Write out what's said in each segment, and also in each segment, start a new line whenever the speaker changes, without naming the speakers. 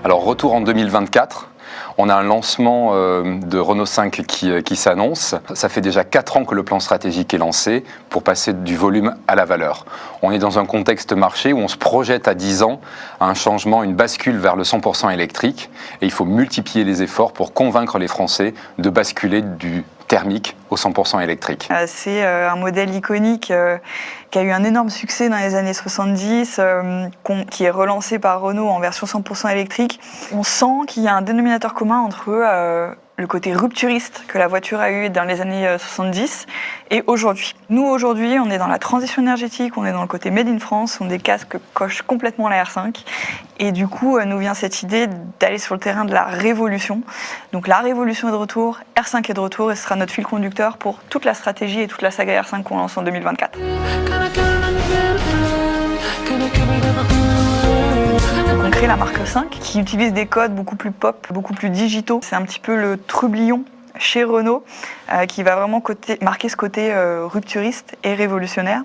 Alors retour en 2024. On a un lancement de Renault 5 qui s'annonce. Ça fait déjà 4 ans que le plan stratégique est lancé pour passer du volume à la valeur. On est dans un contexte marché où on se projette à 10 ans à un changement, une bascule vers le 100% électrique. Et il faut multiplier les efforts pour convaincre les Français de basculer du thermique au 100% électrique.
C'est un modèle iconique qui a eu un énorme succès dans les années 70, qui est relancé par Renault en version 100% électrique. On sent qu'il y a un dénominateur commun entre le côté rupturiste que la voiture a eu dans les années 70 et aujourd'hui. Nous, aujourd'hui, on est dans la transition énergétique, on est dans le côté Made in France, on des casques cochent complètement la R5 et du coup, nous vient cette idée d'aller sur le terrain de la révolution. Donc la révolution est de retour, R5 est de retour et ce sera notre fil conducteur pour toute la stratégie et toute la saga R5 qu'on lance en 2024. On crée la marque 5 qui utilise des codes beaucoup plus pop, beaucoup plus digitaux. C'est un petit peu le trublion chez Renault qui va vraiment marquer ce côté rupturiste et révolutionnaire.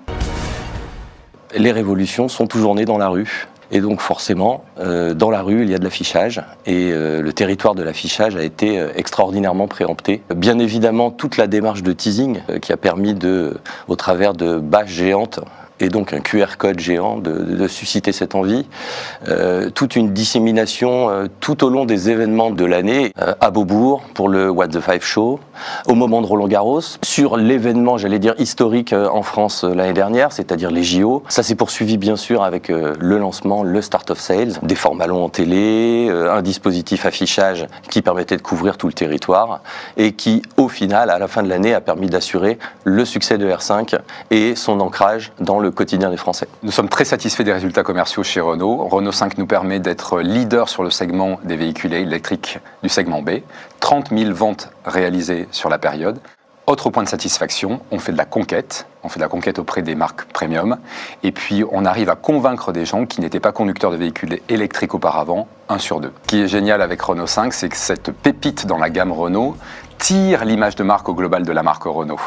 Les révolutions sont toujours nées dans la rue. Et donc forcément, dans la rue, il y a de l'affichage et le territoire de l'affichage a été extraordinairement préempté. Bien évidemment, toute la démarche de teasing qui a permis au travers de bâches géantes, et donc un QR code géant de susciter cette envie. Toute une dissémination tout au long des événements de l'année, à Beaubourg pour le What the Five Show, au moment de Roland-Garros, sur l'événement, j'allais dire, historique en France l'année dernière, c'est-à-dire les JO. Ça s'est poursuivi bien sûr avec le lancement, le Start of Sales, des formats longs en télé, un dispositif affichage qui permettait de couvrir tout le territoire et qui, au final, à la fin de l'année, a permis d'assurer le succès de R5 et son ancrage dans le quotidien des Français.
Nous sommes très satisfaits des résultats commerciaux chez Renault. Renault 5 nous permet d'être leader sur le segment des véhicules électriques du segment B. 30 000 ventes réalisées sur la période. Autre point de satisfaction, on fait de la conquête. On fait de la conquête auprès des marques premium. Et puis, on arrive à convaincre des gens qui n'étaient pas conducteurs de véhicules électriques auparavant, 1 sur 2. Ce qui est génial avec Renault 5, c'est que cette pépite dans la gamme Renault tire l'image de marque au global de la marque Renault.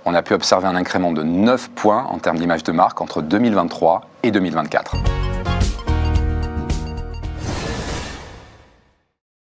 On a pu observer un incrément de 9 points en termes d'image de marque entre 2023 et 2024.